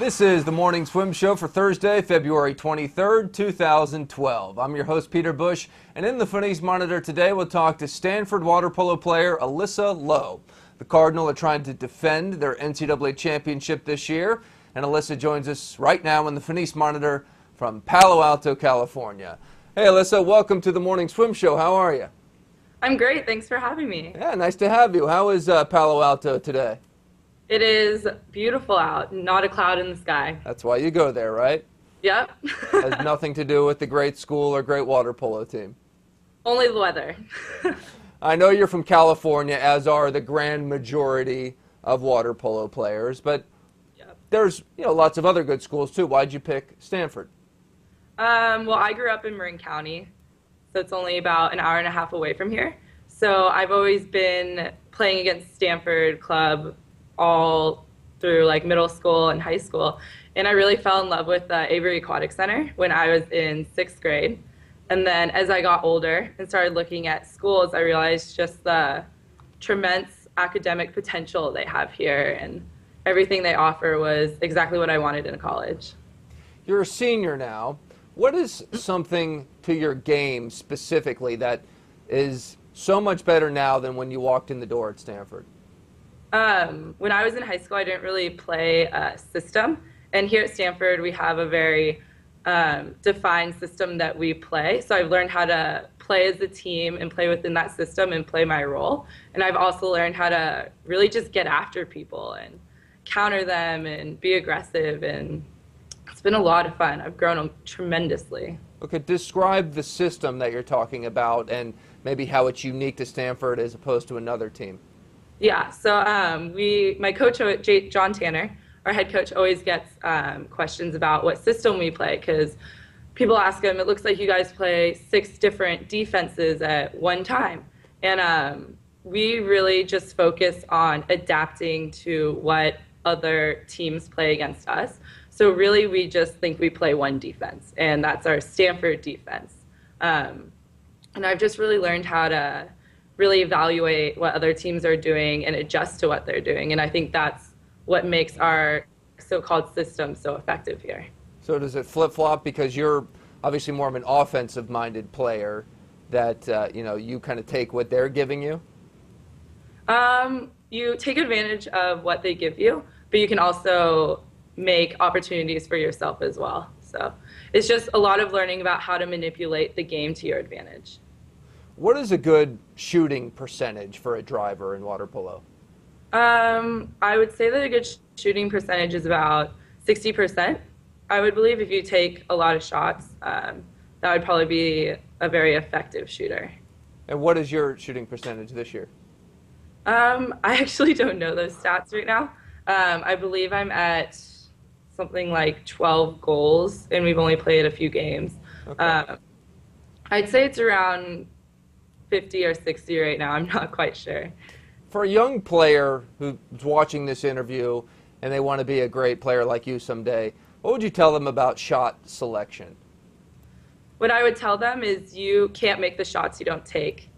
This is the Morning Swim Show for Thursday, February 23rd, 2012. I'm your host, Peter Bush, and in the Phoenix Monitor today, we'll talk to Stanford water polo player Alyssa Lo. The Cardinal are trying to defend their NCAA championship this year, and Alyssa joins us right now in the Phoenix Monitor from Palo Alto, California. Hey, Alyssa, welcome to the Morning Swim Show. How are you? I'm great. Thanks for having me. Yeah, nice to have you. How is Palo Alto today? It is beautiful out, not a cloud in the sky. That's why you go there, right? Yep. Has nothing to do with the great school or great water polo team. Only the weather. I know you're from California, as are the grand majority of water polo players, but Yep. there's lots of other good schools too. Why'd you pick Stanford? Well, I grew up in Marin County, so it's only about an hour and a half away from here. So I've always been playing against Stanford club all through like middle school and high school. And I really fell in love with the Avery Aquatic Center when I was in 6th grade. And then as I got older and started looking at schools, I realized just the tremendous academic potential they have here, and everything they offer was exactly what I wanted in college. You're a senior now. What is something to your game specifically that is so much better now than when you walked in the door at Stanford? When I was in high school, I didn't really play a system. And here at Stanford, we have a very defined system that we play. So I've learned how to play as a team and play within that system and play my role. And I've also learned how to really just get after people and counter them and be aggressive. And it's been a lot of fun. I've grown tremendously. Okay, describe the system that you're talking about and maybe how it's unique to Stanford as opposed to another team. Yeah, so my coach, John Tanner, our head coach, always gets questions about what system we play, because people ask him, it looks like you guys play 6 different defenses at one time. And we really just focus on adapting to what other teams play against us. So really, we just think we play one defense, and that's our Stanford defense. And I've just really learned how to really evaluate what other teams are doing and adjust to what they're doing. And I think that's what makes our so-called system so effective here. So does it flip-flop because you're obviously more of an offensive-minded player that, you kind of take what they're giving you? You take advantage of what they give you, but you can also make opportunities for yourself as well. So it's just a lot of learning about how to manipulate the game to your advantage. What is a good shooting percentage for a driver in water polo? I would say that a good shooting percentage is about 60%. I would believe if you take a lot of shots, that would probably be a very effective shooter. And what is your shooting percentage this year? I actually don't know those stats right now. I believe I'm at something like 12 goals, and we've only played a few games. Okay. I'd say it's around 50 or 60 right now. I'm not quite sure. For a young player who's watching this interview and they want to be a great player like you someday, what would you tell them about shot selection? What I would tell them is you can't make the shots you don't take.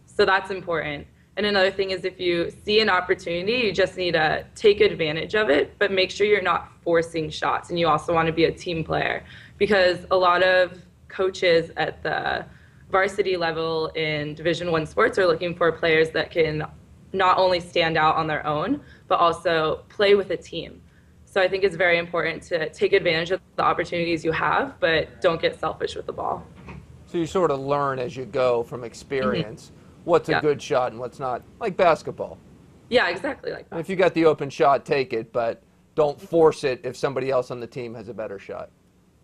So that's important. And another thing is if you see an opportunity, you just need to take advantage of it, but make sure you're not forcing shots. And you also want to be a team player, because a lot of coaches at the varsity level in Division I sports are looking for players that can not only stand out on their own, but also play with a team. So I think it's very important to take advantage of the opportunities you have, but don't get selfish with the ball. So you sort of learn as you go from experience what's a good shot and what's not, like basketball. Yeah, exactly like that. If you got the open shot, take it, but don't force it if somebody else on the team has a better shot.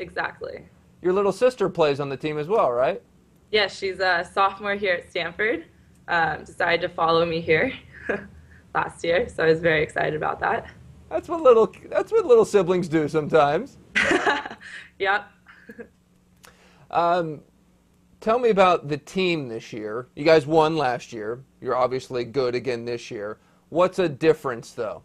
Exactly. Your little sister plays on the team as well, right? Yeah, she's a sophomore here at Stanford. Decided to follow me here last year, so I was very excited about that. That's what little siblings do sometimes. Yep. Tell me about the team this year. You guys won last year. You're obviously good again this year. What's a difference, though?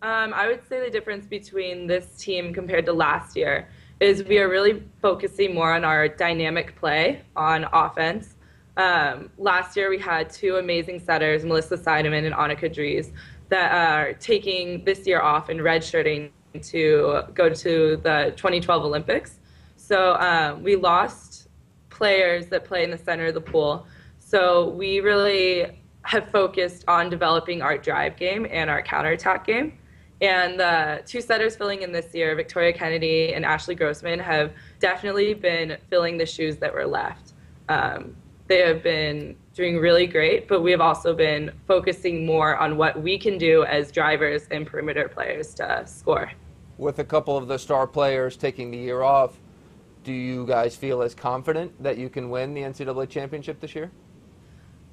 I would say the difference between this team compared to last year is we are really focusing more on our dynamic play on offense. Last year we had 2 amazing setters, Melissa Seidemann and Annika Dries, that are taking this year off and redshirting to go to the 2012 Olympics. So we lost players that play in the center of the pool. So we really have focused on developing our drive game and our counterattack game. And the two setters filling in this year, Victoria Kennedy and Ashley Grossman, have definitely been filling the shoes that were left. They have been doing really great, but we have also been focusing more on what we can do as drivers and perimeter players to score. With a couple of the star players taking the year off, do you guys feel as confident that you can win the NCAA championship this year?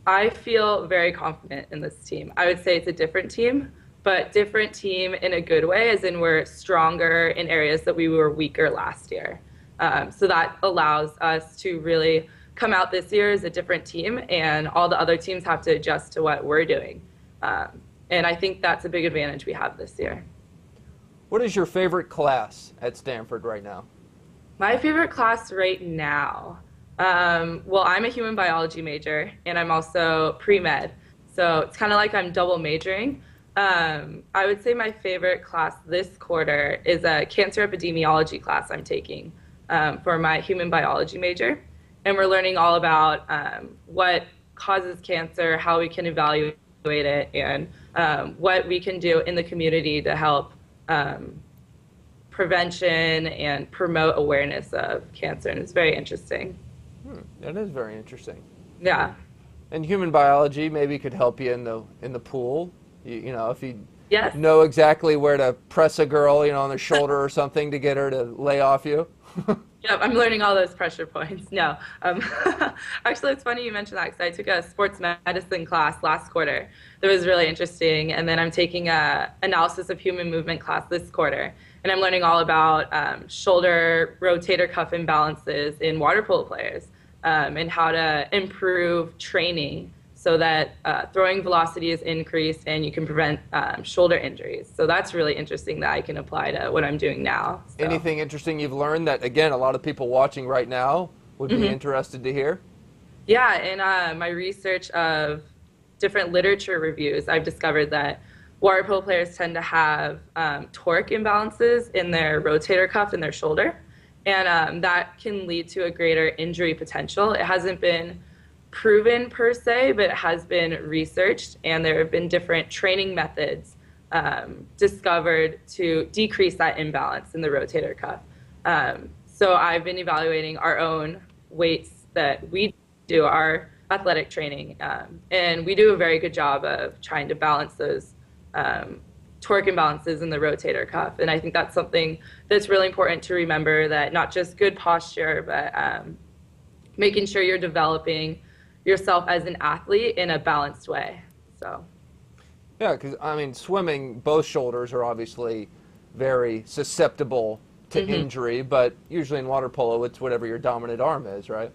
I feel very confident in this team. I would say it's a different team, but different team in a good way, as in we're stronger in areas that we were weaker last year. So that allows us to really come out this year as a different team, and all the other teams have to adjust to what we're doing. And I think that's a big advantage we have this year. What is your favorite class at Stanford right now? My favorite class right now, well, I'm a human biology major, and I'm also pre-med. So it's kind of like I'm double majoring. I would say my favorite class this quarter is a cancer epidemiology class I'm taking for my human biology major. And we're learning all about what causes cancer, how we can evaluate it, and what we can do in the community to help prevention and promote awareness of cancer. And it's very interesting. That is very interesting. Yeah. And human biology maybe could help you in the pool. You know, if you Yes. know exactly where to press a girl, on the shoulder or something to get her to lay off you. Yep, I'm learning all those pressure points. No. Actually, it's funny you mentioned that, because I took a sports medicine class last quarter that was really interesting. And then I'm taking a analysis of human movement class this quarter. And I'm learning all about shoulder rotator cuff imbalances in water polo players, and how to improve training so that throwing velocity is increased and you can prevent shoulder injuries. So that's really interesting that I can apply to what I'm doing now. So. Anything interesting you've learned that, again, a lot of people watching right now would be interested to hear? Yeah, in my research of different literature reviews, I've discovered that water polo players tend to have torque imbalances in their rotator cuff and their shoulder, and that can lead to a greater injury potential. It hasn't been proven per se, but it has been researched, and there have been different training methods discovered to decrease that imbalance in the rotator cuff. So I've been evaluating our own weights that we do, our athletic training, and we do a very good job of trying to balance those torque imbalances in the rotator cuff. And I think that's something that's really important to remember, that not just good posture, but making sure you're developing yourself as an athlete in a balanced way. So. Yeah, because, I mean, swimming, both shoulders are obviously very susceptible to injury, but usually in water polo, it's whatever your dominant arm is, right?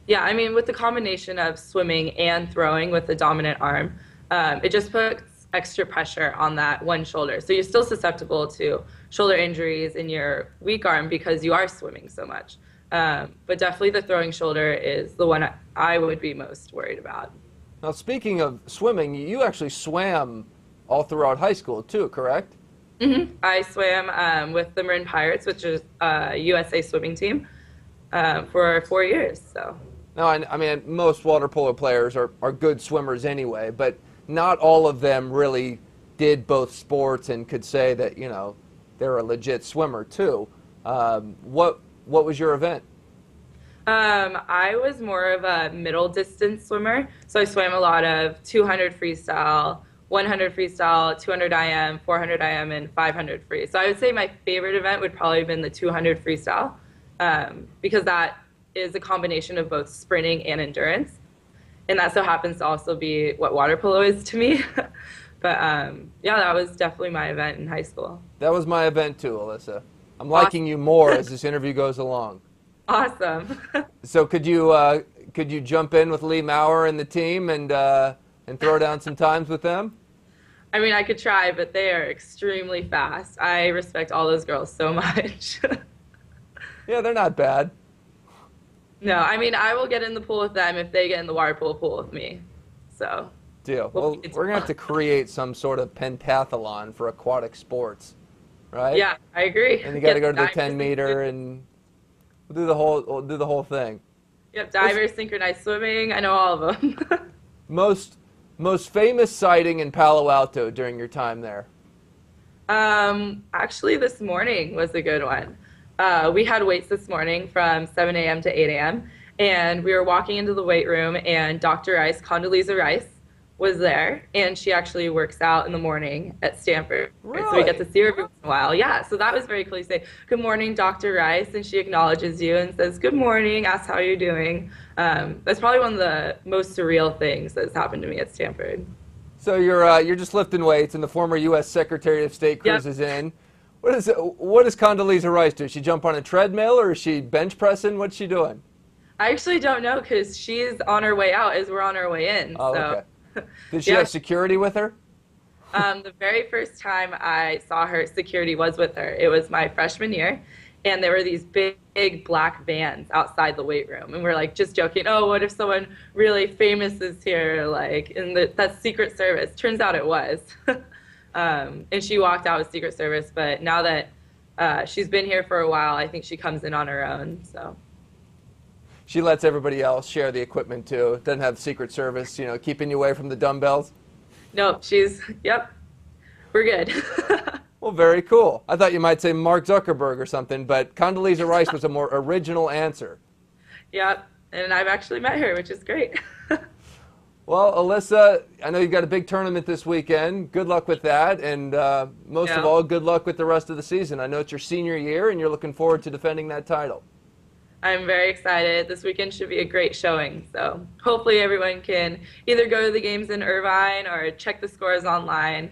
Yeah, I mean, with the combination of swimming and throwing with the dominant arm, it just puts extra pressure on that one shoulder. So you're still susceptible to shoulder injuries in your weak arm because you are swimming so much. But definitely the throwing shoulder is the one I would be most worried about. Now, speaking of swimming, you actually swam all throughout high school too, correct? I swam with the Marin Pirates, which is a USA swimming team, for 4 years. So. Now, I mean, most water polo players are good swimmers anyway, but not all of them really did both sports and could say that, they're a legit swimmer too. What was your event? I was more of a middle distance swimmer. So I swam a lot of 200 freestyle, 100 freestyle, 200 IM, 400 IM, and 500 free. So I would say my favorite event would probably have been the 200 freestyle, because that is a combination of both sprinting and endurance. And that so happens to also be what water polo is to me. But yeah, that was definitely my event in high school. That was my event too, Alyssa. I'm liking you more as this interview goes along. Awesome. So could you jump in with Lee Maurer and the team and throw down some times with them? I mean, I could try, but they are extremely fast. I respect all those girls so much. Yeah, they're not bad. No, I mean, I will get in the pool with them if they get in the water polo pool with me. So. Deal. Well, we're going to have to create some sort of pentathlon for aquatic sports. right? Yeah, I agree. And you got to go to the Divers 10 meter and do the whole thing. Yep, divers, synchronized swimming. I know all of them. Most famous sighting in Palo Alto during your time there? Actually, this morning was a good one. We had weights this morning from 7 a.m. to 8 a.m. And we were walking into the weight room, and Dr. Rice, Condoleezza Rice, was there, and she actually works out in the morning at Stanford. Really? So we get to see her every once in a while. Yeah, so that was very cool. You say, "Good morning, Dr. Rice," and she acknowledges you and says, "Good morning," asks how you're doing. That's probably one of the most surreal things that's happened to me at Stanford. So you're just lifting weights, and the former U.S. Secretary of State cruises in. What does Condoleezza Rice do? Does she jump on a treadmill, or is she bench pressing? What's she doing? I actually don't know because she's on her way out as we're on our way in. Oh, so. okay. Did she have security with her? The very first time I saw her, security was with her. It was my freshman year, and there were these big black vans outside the weight room, and we're like just joking, oh, what if someone really famous is here, like, and that's Secret Service. Turns out it was. And she walked out with Secret Service, but now that she's been here for a while, I think she comes in on her own, so. She lets everybody else share the equipment too. Doesn't have Secret Service, keeping you away from the dumbbells. Nope, yep, we're good. Well, very cool. I thought you might say Mark Zuckerberg or something, but Condoleezza Rice was a more original answer. Yep, and I've actually met her, which is great. Well, Alyssa, I know you've got a big tournament this weekend. Good luck with that, and most of all, good luck with the rest of the season. I know it's your senior year, and you're looking forward to defending that title. I'm very excited. This weekend should be a great showing. So hopefully everyone can either go to the games in Irvine or check the scores online.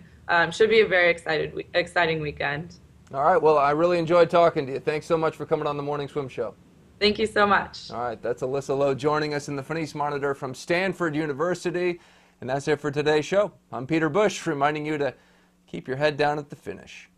Should be a very exciting weekend. All right. Well, I really enjoyed talking to you. Thanks so much for coming on the Morning Swim Show. Thank you so much. All right. That's Alyssa Lo joining us in the Finish Monitor from Stanford University. And that's it for today's show. I'm Peter Bush, reminding you to keep your head down at the finish.